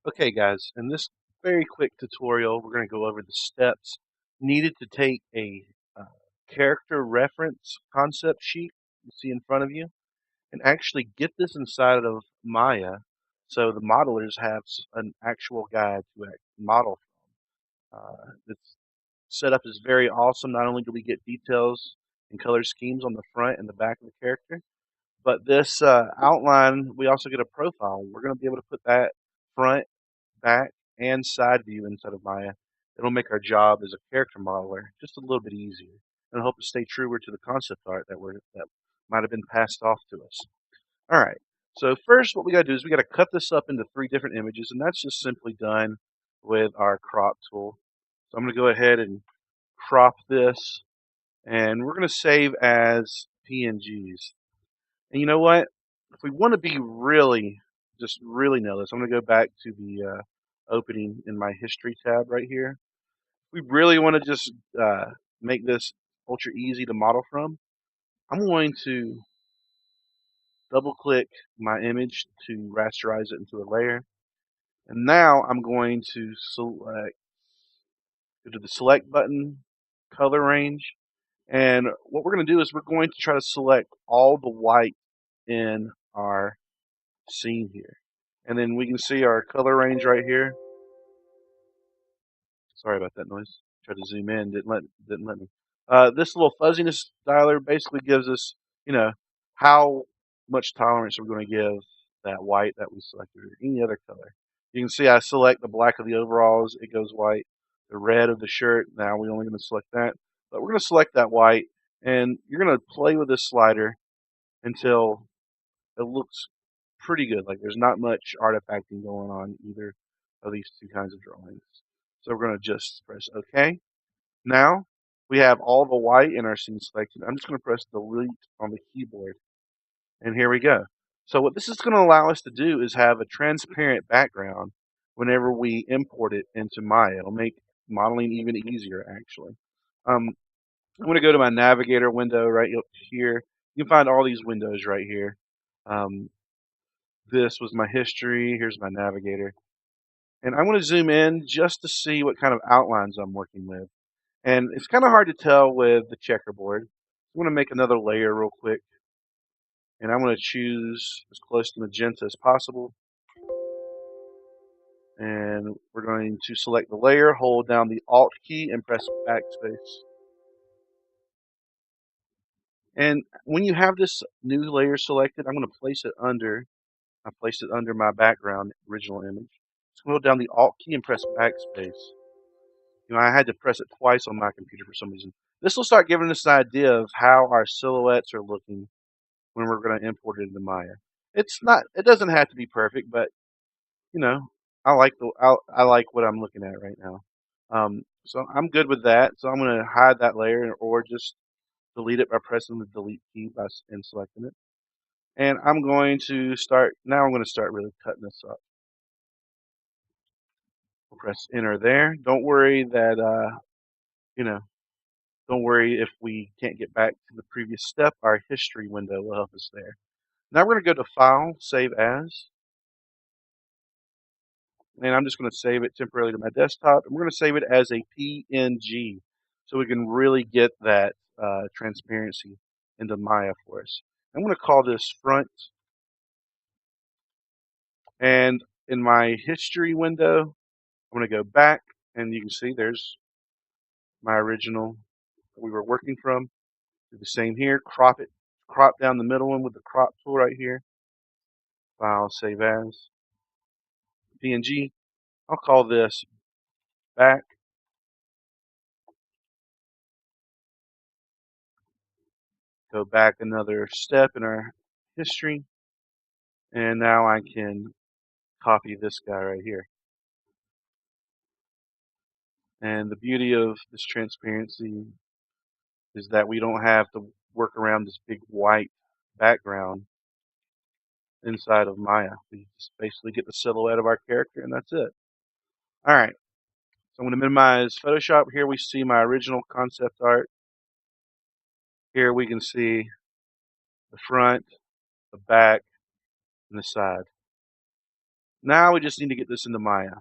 Okay, guys, in this very quick tutorial, we're going to go over the steps needed to take a uh, character reference concept sheet you see in front of you and actually get this inside of Maya so the modelers have an actual guide to model. This setup is very awesome. Not only do we get details and color schemes on the front and the back of the character, but this outline, we also get a profile. We're going to be able to put that front, back, and side view inside of Maya. It'll make our job as a character modeler just a little bit easier, and I hope to stay truer to the concept art that might have been passed off to us. All right. So first, what we got to do is we got to cut this up into three different images, and that's just simply done with our crop tool. So I'm going to go ahead and crop this, and we're going to save as PNGs. And you know what? If we want to be really, just really know this, I'm going to go back to the opening in my history tab right here. We really want to just make this ultra easy to model from. I'm going to double click my image to rasterize it into a layer. And now I'm going to go to the select button, color range. And what we're going to do is we're going to try to select all the white in our scene here. And then we can see our color range right here. Sorry about that noise. Tried to zoom in, didn't let me. This little fuzziness dialer basically gives us, you know, how much tolerance we're going to give that white that we selected or any other color. You can see I select the black of the overalls, it goes white. The red of the shirt, now we're only going to select that. But we're going to select that white, and you're going to play with this slider until it looks pretty good. Like there's not much artifacting going on either of these two kinds of drawings. So we're going to just press OK. Now we have all the white in our scene selected. I'm just going to press delete on the keyboard. And here we go. So what this is going to allow us to do is have a transparent background whenever we import it into Maya. It'll make modeling even easier, actually. I'm going to go to my navigator window right up here. You can find all these windows right here. Um, this was my history. Here's my navigator. And I'm going to zoom in just to see what kind of outlines I'm working with. And it's kind of hard to tell with the checkerboard. I'm going to make another layer real quick. And I'm going to choose as close to magenta as possible. And we're going to select the layer, hold down the Alt key, and press backspace. And when you have this new layer selected, I'm going to place it under. I placed it under my background original image. Just hold down the Alt key and press backspace. I had to press it twice on my computer for some reason. This will start giving us an idea of how our silhouettes are looking when we're going to import it into Maya. It doesn't have to be perfect, but you know, I like what I'm looking at right now. So I'm good with that. So I'm going to hide that layer or just delete it by pressing the delete key and selecting it. And I'm going to start, now I'm going to start really cutting this up. We'll press enter there. Don't worry that, you know, don't worry if we can't get back to the previous step. Our history window will help us there. Now we're going to go to File, Save As. And I'm just going to save it temporarily to my desktop. And we're going to save it as a PNG so we can really get that transparency into Maya for us. I'm going to call this front. And in my history window, I'm going to go back. And you can see there's my original that we were working from. Do the same here. Crop down the middle one with the crop tool right here. File, save as. PNG. I'll call this back. Go back another step in our history. And now I can copy this guy right here. And the beauty of this transparency is that we don't have to work around this big white background inside of Maya. We just basically get the silhouette of our character and that's it. All right. So I'm going to minimize Photoshop. Here we see my original concept art. Here we can see the front, the back, and the side. Now we just need to get this into Maya.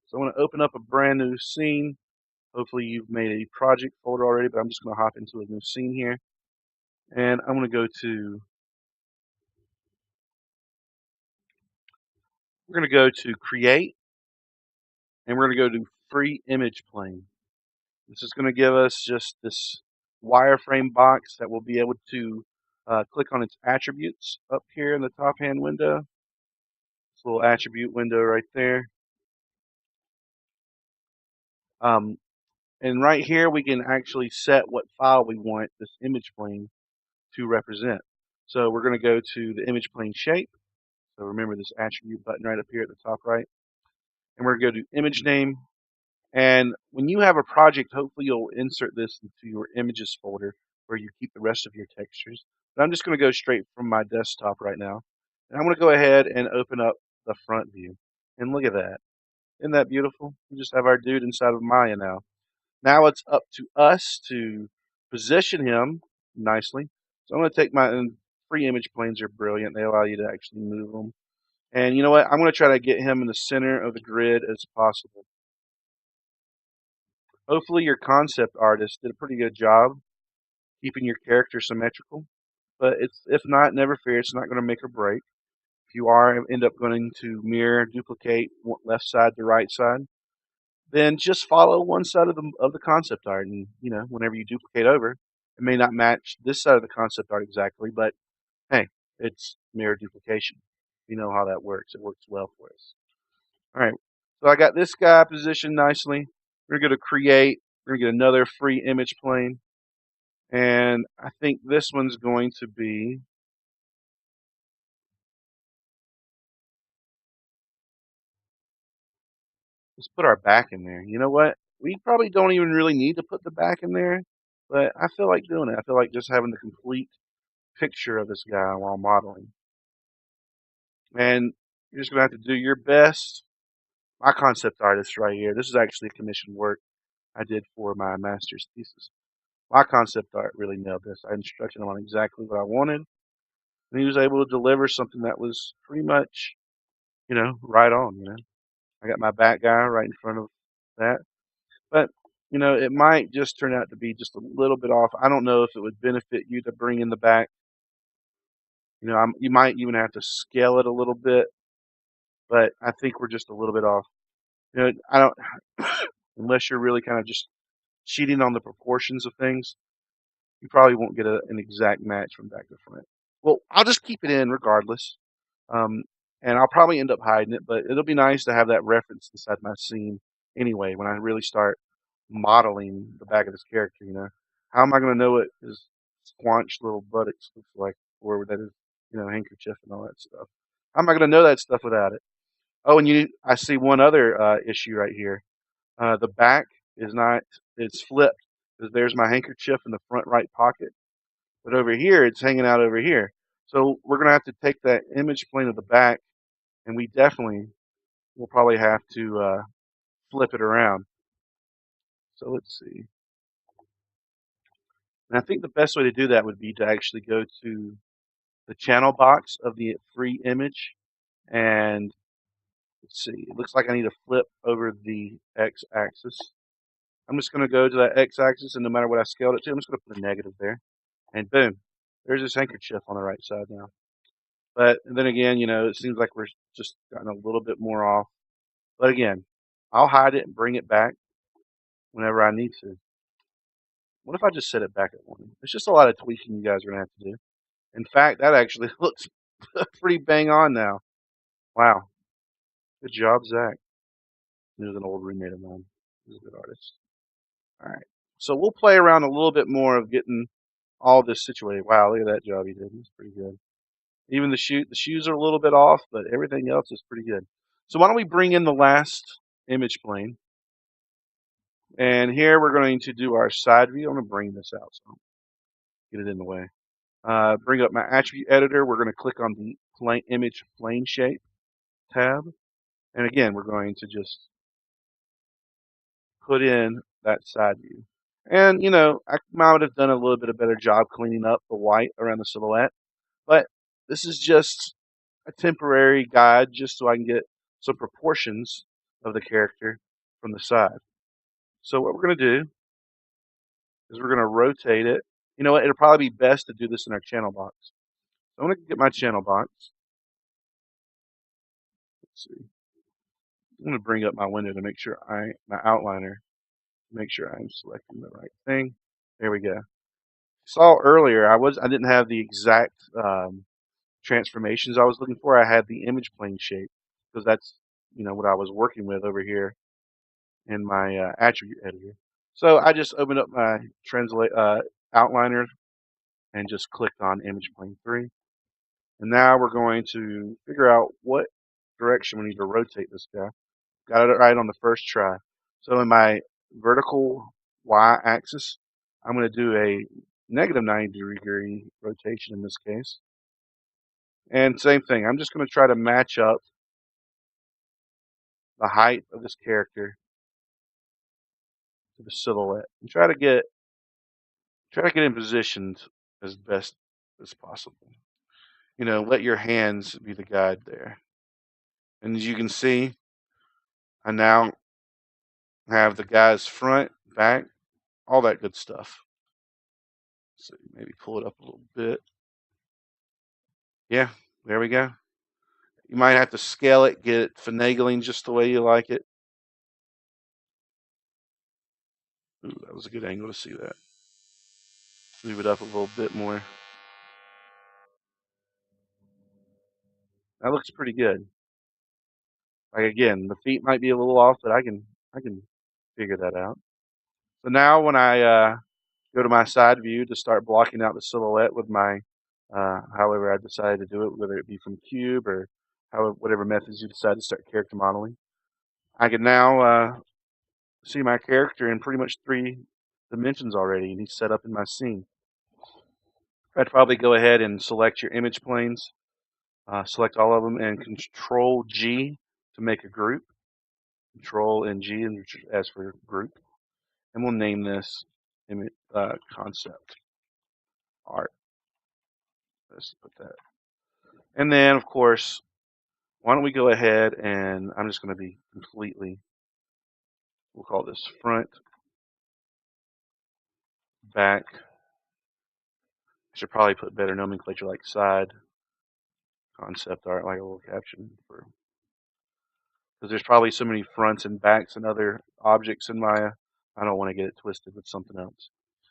So I'm going to open up a brand new scene. Hopefully you've made a project folder already, but I'm just going to hop into a new scene here. And I'm going to go to, we're going to go to Create, and we're going to go to Free Image Plane. This is going to give us just this wireframe box that we'll be able to click on its attributes up here in the top hand window. This little attribute window right there. Um, and right here we can actually set what file we want this image plane to represent. So we're going to go to the image plane shape. So remember this attribute button right up here at the top right. And we're going to go to image name. And when you have a project, hopefully you'll insert this into your images folder where you keep the rest of your textures. But I'm just going to go straight from my desktop right now. And I'm going to go ahead and open up the front view. And look at that. Isn't that beautiful? We just have our dude inside of Maya now. Now it's up to us to position him nicely. So I'm going to take my free image planes are brilliant. They allow you to actually move them. And you know what? I'm going to try to get him in the center of the grid as possible. Hopefully your concept artist did a pretty good job keeping your character symmetrical. But if not, never fear. It's not going to make or break. If you are end up going to mirror duplicate left side to right side, then just follow one side of the concept art, and whenever you duplicate over, it may not match this side of the concept art exactly, but hey, it's mirror duplication. You know how that works. It works well for us. All right, so I got this guy positioned nicely. We're going to create. We're going to get another free image plane, and I think this one's going to be. Let's put our back in there. You know what? We probably don't even really need to put the back in there, but I feel like doing it. I feel like just having the complete picture of this guy while modeling. And you're just going to have to do your best. My concept artist right here, this is actually commissioned work I did for my master's thesis. My concept art really nailed this. I instructed him on exactly what I wanted, and he was able to deliver something that was pretty much, right on. I got my back guy right in front of that. But, it might just turn out to be just a little bit off. I don't know if it would benefit you to bring in the back. You might even have to scale it a little bit, but I think we're just a little bit off. I don't, unless you're really kind of just cheating on the proportions of things, you probably won't get an exact match from back to front. Well, I'll just keep it in regardless. Um, and I'll probably end up hiding it, but it'll be nice to have that reference inside my scene anyway when I really start modeling the back of this character. How am I going to know what his squanched little buttocks looks like, or that is, handkerchief and all that stuff? How am I going to know that stuff without it? Oh, and I see one other issue right here. The back is not, it's flipped, because there's my handkerchief in the front right pocket. But over here, it's hanging out over here. So we're going to have to take that image plane of the back, and we definitely will probably have to flip it around. So let's see. And I think the best way to do that would be to actually go to the channel box of the free image, and let's see. It looks like I need to flip over the x-axis. I'm just going to go to that x-axis, and no matter what I scaled it to, I'm just going to put a negative there. And boom, there's this handkerchief on the right side now. But then again, it seems like we're just gotten a little bit more off. But again, I'll hide it and bring it back whenever I need to. What if I just set it back at 1? It's just a lot of tweaking you guys are going to have to do. In fact, that actually looks pretty bang on now. Wow. Good job, Zach. He was an old roommate of mine. He's a good artist. All right. So we'll play around a little bit more of getting all this situated. Wow, look at that job he did. He's pretty good. Even the shoes are a little bit off, but everything else is pretty good. So why don't we bring in the last image plane? And here we're going to do our side view. I'm going to bring this out so get it in the way. Bring up my attribute editor. We're going to click on the image plane shape tab. And again, we're going to just put in that side view. And, I might have done a little bit of better job cleaning up the white around the silhouette. But this is just a temporary guide just so I can get some proportions of the character from the side. So what we're going to do is we're going to rotate it. You know what? It'll probably be best to do this in our channel box. So I'm going to get my channel box. Let's see. I'm going to bring up my window to make sure my outliner, make sure I'm selecting the right thing. There we go. Saw earlier, I didn't have the exact transformations I was looking for. I had the image plane shape because that's what I was working with over here in my attribute editor. So I just opened up my translate outliner and just clicked on image plane 3. And now we're going to figure out what direction we need to rotate this guy. Got it right on the first try. So in my vertical y-axis, I'm going to do a negative 90-degree rotation in this case. And same thing, I'm just going to try to match up the height of this character to the silhouette and try to get in positioned as best as possible. Let your hands be the guide there. And as you can see, I now have the guy's front, back, all that good stuff. So maybe pull it up a little bit. Yeah, there we go. You might have to scale it, get it finagling just the way you like it. Ooh, that was a good angle to see that. Move it up a little bit more. That looks pretty good. Like again, the feet might be a little off, but I can figure that out. So now when I go to my side view to start blocking out the silhouette with my however I decide to do it, whether it be from cube or whatever methods you decide to start character modeling, I can now see my character in pretty much 3 dimensions already, and he's set up in my scene. I'd probably go ahead and select your image planes, select all of them, and Control G to make a group. Control and G as for group, and we'll name this image concept art. Let's put that. And then, of course, why don't we go ahead and I'm just going to be completely, we'll call this front, back. I should probably put better nomenclature like side, concept art, like a little caption for, because there's probably so many fronts and backs and other objects in Maya. I don't want to get it twisted with something else.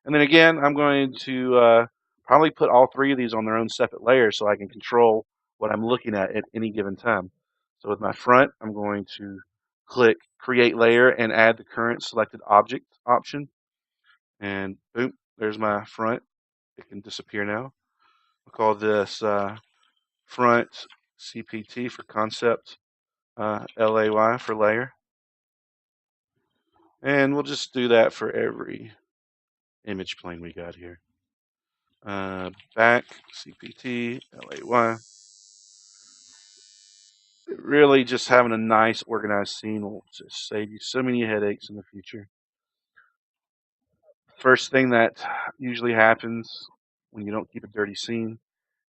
And then again, I'm going to probably put all 3 of these on their own separate layers so I can control what I'm looking at any given time. So with my front, I'm going to click Create Layer and add the current selected object option. And boom, there's my front. It can disappear now. I'll call this front CPT for concept, LAY for layer. And we'll just do that for every image plane we got here. Back, CPT, LAY. Really just having a nice organized scene will just save you so many headaches in the future. First thing that usually happens when you don't keep a dirty scene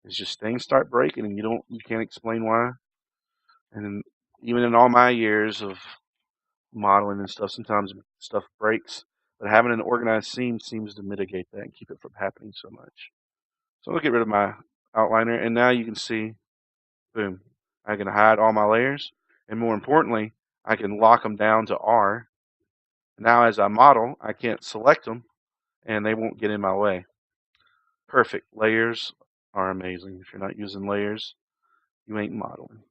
is just things start breaking and you can't explain why. And even in all my years of modeling and stuff, sometimes stuff breaks. But having an organized scene seems to mitigate that and keep it from happening so much. So I'll get rid of my outliner, and now you can see, boom, I can hide all my layers, and more importantly, I can lock them down to R. Now as I model, I can't select them, and they won't get in my way. Perfect. Layers are amazing. If you're not using layers, you ain't modeling.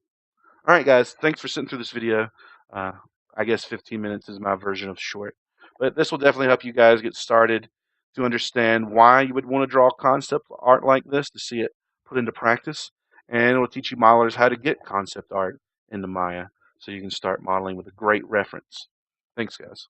All right, guys, thanks for sitting through this video. I guess 15 minutes is my version of short. But this will definitely help you guys get started to understand why you would want to draw concept art like this, to see it put into practice. And it will teach you modelers how to get concept art into Maya so you can start modeling with a great reference. Thanks, guys.